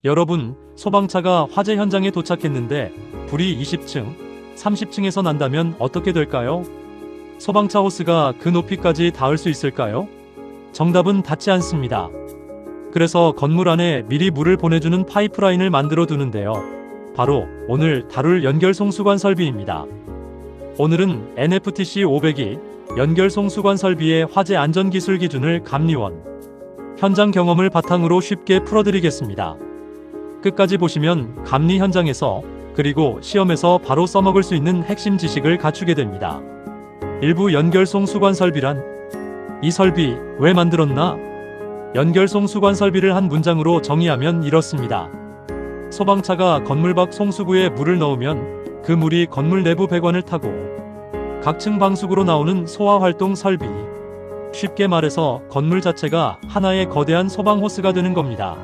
여러분, 소방차가 화재 현장에 도착했는데 불이 20층, 30층에서 난다면 어떻게 될까요? 소방차 호스가 그 높이까지 닿을 수 있을까요? 정답은 닿지 않습니다. 그래서 건물 안에 미리 물을 보내주는 파이프라인을 만들어 두는데요. 바로 오늘 다룰 연결송수관 설비입니다. 오늘은 NFTC 500이 연결송수관 설비의 화재 안전기술 기준을 감리원, 현장 경험을 바탕으로 쉽게 풀어드리겠습니다. 끝까지 보시면 감리 현장에서 그리고 시험에서 바로 써먹을 수 있는 핵심 지식을 갖추게 됩니다. 일부 연결송 수관 설비란? 이 설비 왜 만들었나? 연결송 수관 설비를 한 문장으로 정의하면 이렇습니다. 소방차가 건물 밖 송수구에 물을 넣으면 그 물이 건물 내부 배관을 타고 각층 방수구로 나오는 소화활동 설비. 쉽게 말해서 건물 자체가 하나의 거대한 소방 호스가 되는 겁니다.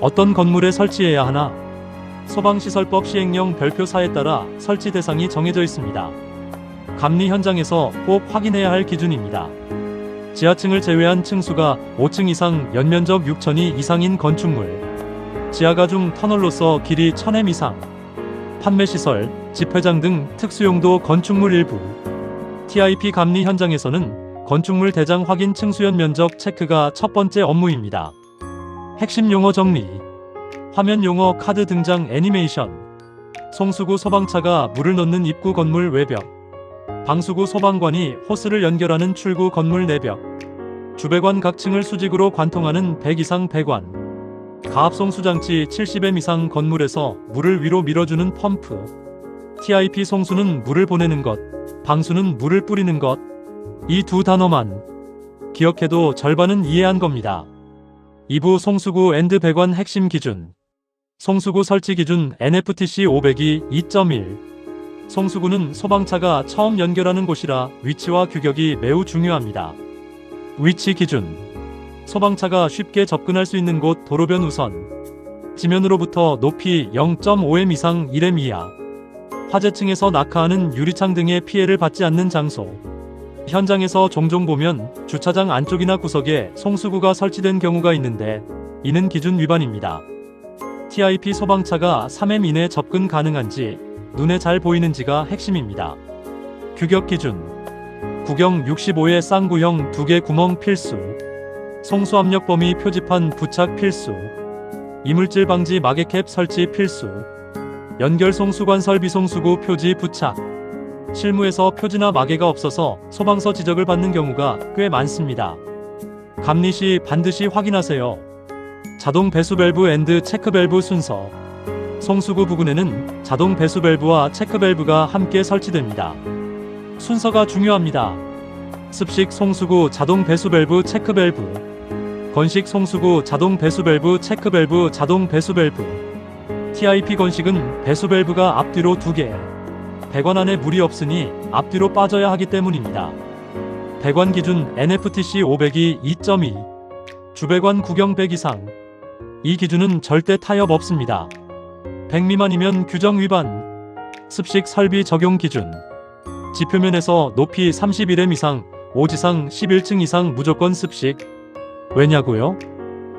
어떤 건물에 설치해야 하나? 소방시설법 시행령 별표4에 따라 설치 대상이 정해져 있습니다. 감리 현장에서 꼭 확인해야 할 기준입니다. 지하층을 제외한 층수가 5층 이상, 연면적 6,000이 이상인 건축물, 지하가중 터널로서 길이 1,000m 이상, 판매시설, 집회장 등 특수용도 건축물 일부. TIP 감리 현장에서는 건축물 대장 확인 층수연 면적 체크가 첫 번째 업무입니다. 핵심 용어 정리. 화면 용어 카드 등장 애니메이션. 송수구 소방차가 물을 넣는 입구 건물 외벽. 방수구 소방관이 호스를 연결하는 출구 건물 내벽. 주배관 각 층을 수직으로 관통하는 100 이상 배관. 가압송수장치 70M 이상 건물에서 물을 위로 밀어주는 펌프. TIP 송수는 물을 보내는 것, 방수는 물을 뿌리는 것. 이 두 단어만 기억해도 절반은 이해한 겁니다. 2부 송수구 앤드 배관 핵심 기준. 송수구 설치 기준 NFTC 500이 2.1. 송수구는 소방차가 처음 연결하는 곳이라 위치와 규격이 매우 중요합니다. 위치 기준. 소방차가 쉽게 접근할 수 있는 곳 도로변 우선. 지면으로부터 높이 0.5m 이상 1m 이하. 화재층에서 낙하하는 유리창 등의 피해를 받지 않는 장소. 현장에서 종종 보면 주차장 안쪽이나 구석에 송수구가 설치된 경우가 있는데 이는 기준 위반입니다. TIP 소방차가 3m 이내 접근 가능한지, 눈에 잘 보이는지가 핵심입니다. 규격 기준. 구경 65의 쌍구형 2개 구멍 필수. 송수압력 범위 표지판 부착 필수. 이물질 방지 마개캡 설치 필수. 연결송수관 설비 송수구 표지 부착. 실무에서 표지나 마개가 없어서 소방서 지적을 받는 경우가 꽤 많습니다. 감리 시 반드시 확인하세요. 자동 배수 밸브 앤드 체크 밸브 순서. 송수구 부근에는 자동 배수 밸브와 체크 밸브가 함께 설치됩니다. 순서가 중요합니다. 습식 송수구 자동 배수 밸브 체크 밸브. 건식 송수구 자동 배수 밸브 체크 밸브 자동 배수 밸브. TIP 건식은 배수 밸브가 앞뒤로 2개. 배관 안에 물이 없으니 앞뒤로 빠져야 하기 때문입니다. 배관 기준 NFTC 500이 2.2. 주배관 구경 100 이상. 이 기준은 절대 타협 없습니다. 100 미만이면 규정 위반. 습식 설비 적용 기준. 지표면에서 높이 31m 이상, 5지상 11층 이상 무조건 습식. 왜냐고요?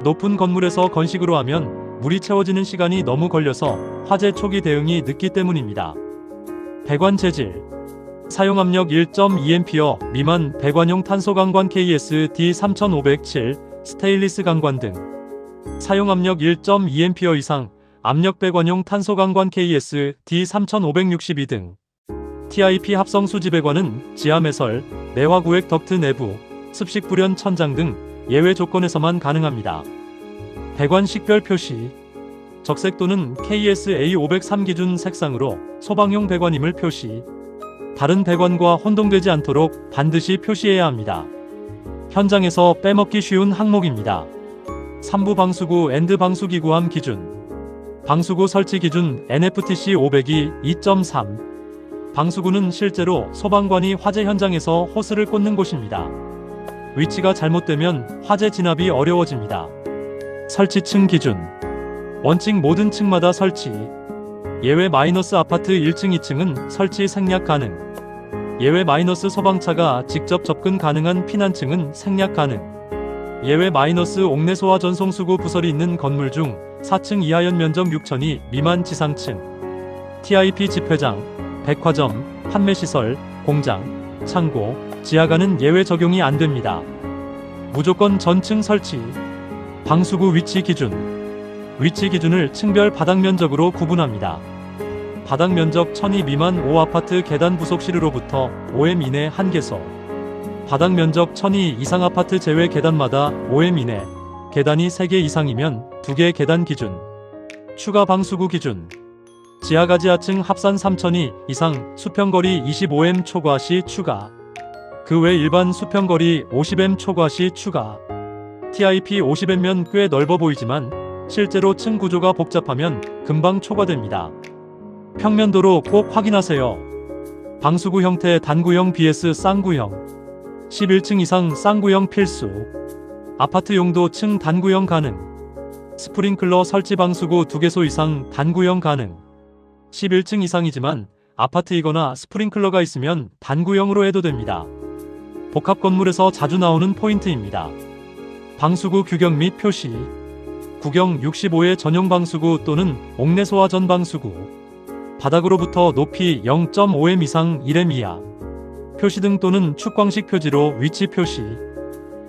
높은 건물에서 건식으로 하면 물이 채워지는 시간이 너무 걸려서 화재 초기 대응이 늦기 때문입니다. 배관 재질. 사용압력 1.2A 미만 배관용 탄소강관 KS D3507 스테인리스 강관 등. 사용압력 1.2A 이상 압력 배관용 탄소강관 KS D3562 등. TIP 합성 수지배관은 지하매설, 내화구획 덕트 내부, 습식 불연 천장 등 예외 조건에서만 가능합니다. 배관 식별 표시. 적색 또는 KS A503 기준 색상으로 소방용 배관임을 표시. 다른 배관과 혼동되지 않도록 반드시 표시해야 합니다. 현장에서 빼먹기 쉬운 항목입니다. 3부 방수구 앤드 방수기구함 기준. 방수구 설치 기준 NFTC 500이 2.3. 방수구는 실제로 소방관이 화재 현장에서 호스를 꽂는 곳입니다. 위치가 잘못되면 화재 진압이 어려워집니다. 설치층 기준. 원칙 모든 층마다 설치. 예외 마이너스 아파트 1층 2층은 설치 생략 가능. 예외 마이너스 소방차가 직접 접근 가능한 피난층은 생략 가능. 예외 마이너스 옥내 소화 전송수구 부설이 있는 건물 중 4층 이하 연면적 6,000이 미만 지상층. TIP 집회장, 백화점, 판매시설, 공장, 창고, 지하가는 예외 적용이 안 됩니다. 무조건 전층 설치. 방수구 위치 기준. 위치 기준을 층별 바닥 면적으로 구분합니다. 바닥 면적 1000이 미만 5아파트 계단 부속실으로부터 5m 이내 1개소. 바닥 면적 1000이 이상 아파트 제외 계단마다 5m 이내, 계단이 3개 이상이면 2개 계단 기준. 추가 방수구 기준. 지하가 지하층 합산 3000이 이상 수평거리 25m 초과 시 추가. 그 외 일반 수평거리 50m 초과 시 추가. TIP 50m면 꽤 넓어 보이지만 실제로 층 구조가 복잡하면 금방 초과됩니다. 평면도로 꼭 확인하세요. 방수구 형태 단구형 vs 쌍구형. 11층 이상 쌍구형 필수. 아파트 용도 층 단구형 가능. 스프링클러 설치 방수구 2개소 이상 단구형 가능. 11층 이상이지만 아파트이거나 스프링클러가 있으면 단구형으로 해도 됩니다. 복합 건물에서 자주 나오는 포인트입니다. 방수구 규격 및 표시. 구경 65의 전용 방수구 또는 옥내 소화 전 방수구. 바닥으로부터 높이 0.5m 이상 1m 이하. 표시등 또는 축광식 표지로 위치 표시.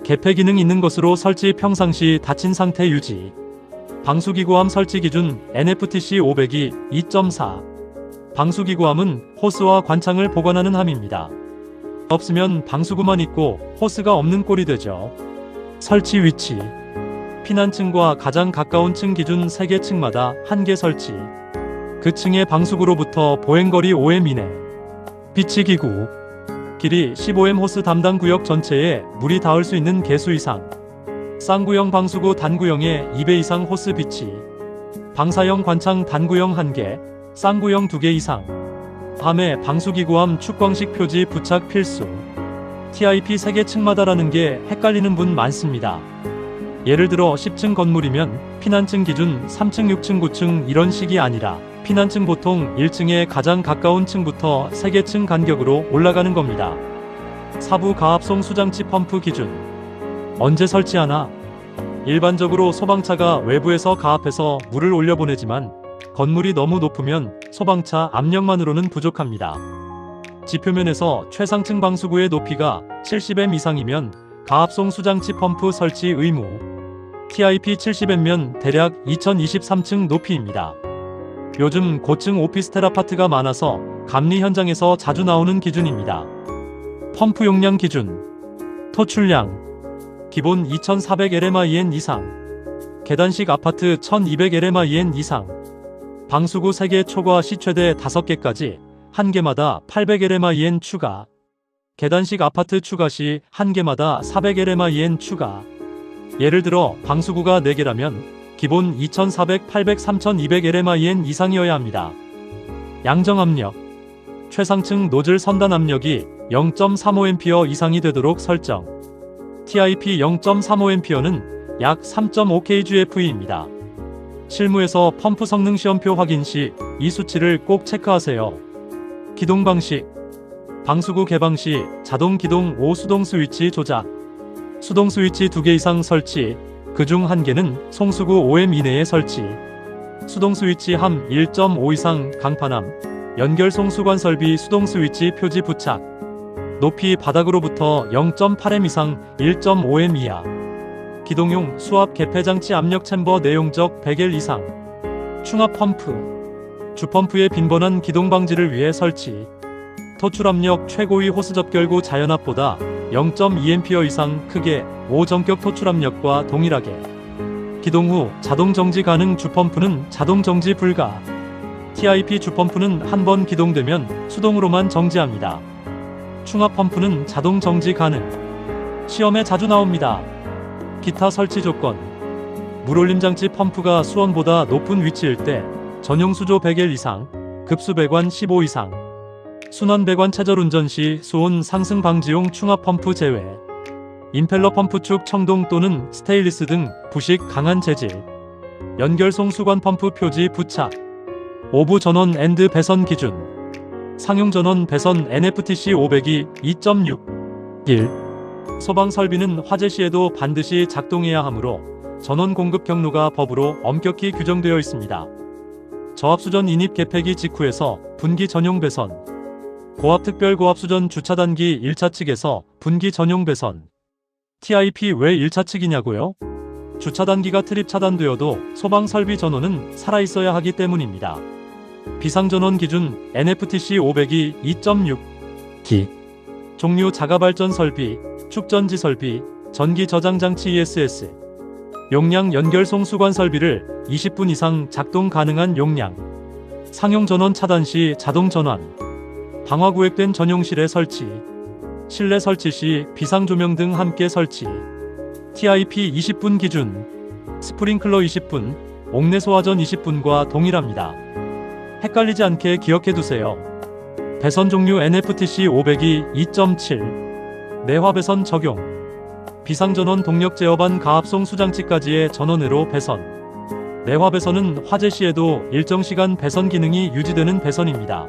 개폐 기능 있는 것으로 설치 평상시 닫힌 상태 유지. 방수기구함 설치 기준 NFTC 500이 2.4. 방수기구함은 호스와 관창을 보관하는 함입니다. 없으면 방수구만 있고 호스가 없는 꼴이 되죠. 설치 위치. 피난층과 가장 가까운 층 기준 3개 층마다 1개 설치. 그 층의 방수구로부터 보행거리 5m 이내. 비치기구. 길이 15m 호스 담당 구역 전체에 물이 닿을 수 있는 개수 이상. 쌍구형 방수구 단구형에 2배 이상 호스 비치. 방사형 관창 단구형 1개, 쌍구형 2개 이상. 밤에 방수기구함 축광식 표지 부착 필수. TIP 3개 층마다라는 게 헷갈리는 분 많습니다. 예를 들어 10층 건물이면 피난층 기준 3층, 6층, 9층 이런 식이 아니라 피난층 보통 1층에 가장 가까운 층부터 3개 층 간격으로 올라가는 겁니다. 사부 가압송 수장치 펌프 기준. 언제 설치하나? 일반적으로 소방차가 외부에서 가압해서 물을 올려보내지만 건물이 너무 높으면 소방차 압력만으로는 부족합니다. 지표면에서 최상층 방수구의 높이가 70m 이상이면 가압송 수장치 펌프 설치 의무. TIP 70m면 대략 2023층 높이입니다. 요즘 고층 오피스텔 아파트가 많아서 감리 현장에서 자주 나오는 기준입니다. 펌프 용량 기준. 토출량. 기본 2400 LMIN 이상. 계단식 아파트 1200 LMIN 이상. 방수구 3개 초과 시 최대 5개까지 1개마다 800 LMIN 추가. 계단식 아파트 추가 시 1개마다 400 LMIN 추가. 예를 들어 방수구가 4개라면 기본 2400, 800, 3200 LMIN 이상이어야 합니다. 양정압력. 최상층 노즐 선단 압력이 0.35A 이상이 되도록 설정. TIP 0.35A는 약 3.5kgF입니다. 실무에서 펌프 성능 시험표 확인 시 이 수치를 꼭 체크하세요. 기동 방식. 방수구 개방 시 자동 기동 5 수동 스위치 조작. 수동 스위치 2개 이상 설치. 그중 1개는 송수구 5m 이내에 설치. 수동 스위치 함 1.5 이상 강판함. 연결 송수관 설비 수동 스위치 표지 부착. 높이 바닥으로부터 0.8m 이상 1.5m 이하. 기동용 수압 개폐장치 압력 챔버 내용적 100L 이상. 충압 펌프. 주펌프의 빈번한 기동 방지를 위해 설치. 토출 압력 최고위 호스 접결구 자연압보다 0.2A 이상 크게 5전격 토출 압력과 동일하게. 기동 후 자동 정지 가능. 주펌프는 자동 정지 불가. TIP 주펌프는 한 번 기동되면 수동으로만 정지합니다. 충압 펌프는 자동 정지 가능. 시험에 자주 나옵니다. 기타 설치 조건. 물올림 장치 펌프가 수원보다 높은 위치일 때 전용 수조 100L 이상, 급수 배관 15 이상. 순환 배관 최절 운전 시 수온 상승 방지용 충압 펌프 제외. 임펠러 펌프 축 청동 또는 스테인리스 등 부식 강한 재질. 연결송 수관 펌프 표지 부착. 오부 전원 앤드 배선 기준. 상용 전원 배선 NFTC 500이 2.6. 1. 소방 설비는 화재 시에도 반드시 작동해야 하므로 전원 공급 경로가 법으로 엄격히 규정되어 있습니다. 저압수전 인입 개폐기 직후에서 분기 전용 배선, 고압특별고압수전 주차단기 1차 측에서 분기 전용 배선. TIP 왜 1차 측이냐고요? 주차단기가 트립 차단되어도 소방설비 전원은 살아있어야 하기 때문입니다. 비상전원 기준 NFTC 500이 2.6 기 종류 자가발전 설비, 축전지 설비, 전기 저장장치 ESS 용량 연결 송수관 설비를 20분 이상 작동 가능한 용량 상용 전원 차단 시 자동 전환 방화구획된 전용실에 설치 실내 설치 시 비상조명 등 함께 설치 TIP 20분 기준 스프링클러 20분 옥내 소화전 20분과 동일합니다. 헷갈리지 않게 기억해두세요. 배선 종류 NFTC 500이 2.7 내화 배선 적용 비상전원 동력 제어반 가압송 수장치까지의 전원으로 배선 내화 배선은 화재 시에도 일정 시간 배선 기능이 유지되는 배선입니다.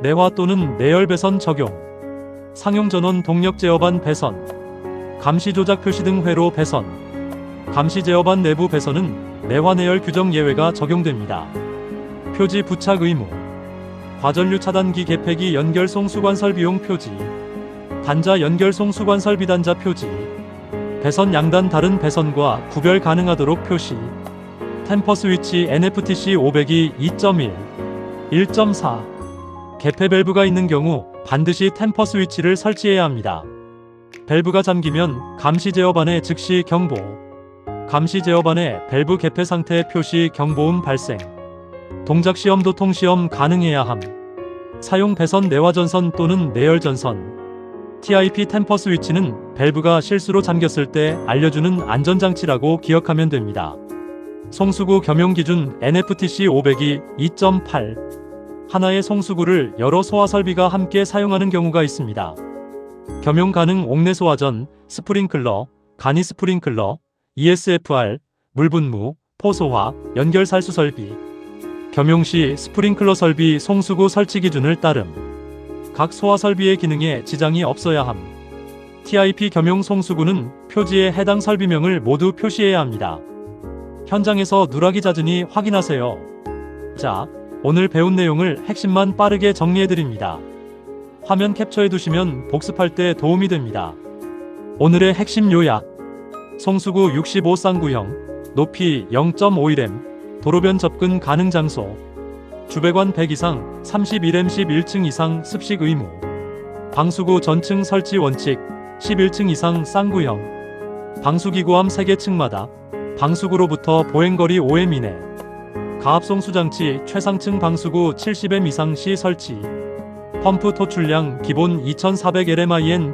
내화 또는 내열 배선 적용 상용 전원 동력 제어반 배선 감시 조작 표시 등 회로 배선 감시 제어반 내부 배선은 내화 내열 규정 예외가 적용됩니다. 표지 부착 의무 과전류 차단기 개폐기 연결 송수관 설비용 표지 단자 연결 송수관 설비 단자 표지 배선 양단 다른 배선과 구별 가능하도록 표시 템퍼 스위치 NFTC 500이 2.1 1.4 개폐 밸브가 있는 경우 반드시 템퍼 스위치를 설치해야 합니다. 밸브가 잠기면 감시 제어반에 즉시 경보 감시 제어반에 밸브 개폐 상태 표시 경보음 발생 동작 시험 도통 시험 가능해야 함 사용 배선 내화 전선 또는 내열 전선 TIP 템퍼 스위치는 밸브가 실수로 잠겼을 때 알려주는 안전장치라고 기억하면 됩니다. 송수구 겸용 기준 NFTC 500이 2.8 하나의 송수구를 여러 소화 설비가 함께 사용하는 경우가 있습니다. 겸용 가능 옥내 소화전, 스프링클러, 간이 스프링클러, ESFR, 물분무, 포소화, 연결 살수 설비 겸용 시 스프링클러 설비 송수구 설치 기준을 따름 각 소화 설비의 기능에 지장이 없어야 함 TIP 겸용 송수구는 표지에 해당 설비명을 모두 표시해야 합니다. 현장에서 누락이 잦으니 확인하세요. 자, 오늘 배운 내용을 핵심만 빠르게 정리해드립니다. 화면 캡처해두시면 복습할 때 도움이 됩니다. 오늘의 핵심 요약 송수구 65쌍구형 높이 0.51m 도로변 접근 가능 장소 주배관 100 이상 31m 11층 이상 습식 의무 방수구 전층 설치 원칙 11층 이상 쌍구형 방수기구함 3개 층마다 방수구로부터 보행거리 5m 이내 가압송 수장치 최상층 방수구 70m 이상 시 설치 펌프 토출량 기본 2400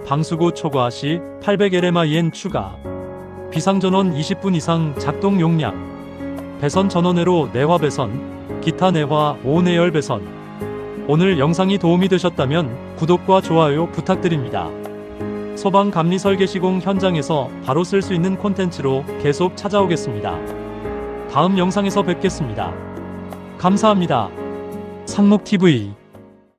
방수구 초과 시 800 추가 비상전원 20분 이상 작동 용량 배선 전원회로 내화 배선 기타 내화 5내열 배선 오늘 영상이 도움이 되셨다면 구독과 좋아요 부탁드립니다. 소방 감리 설계 시공 현장에서 바로 쓸 수 있는 콘텐츠로 계속 찾아오겠습니다. 다음 영상에서 뵙겠습니다. 감사합니다. 상목TV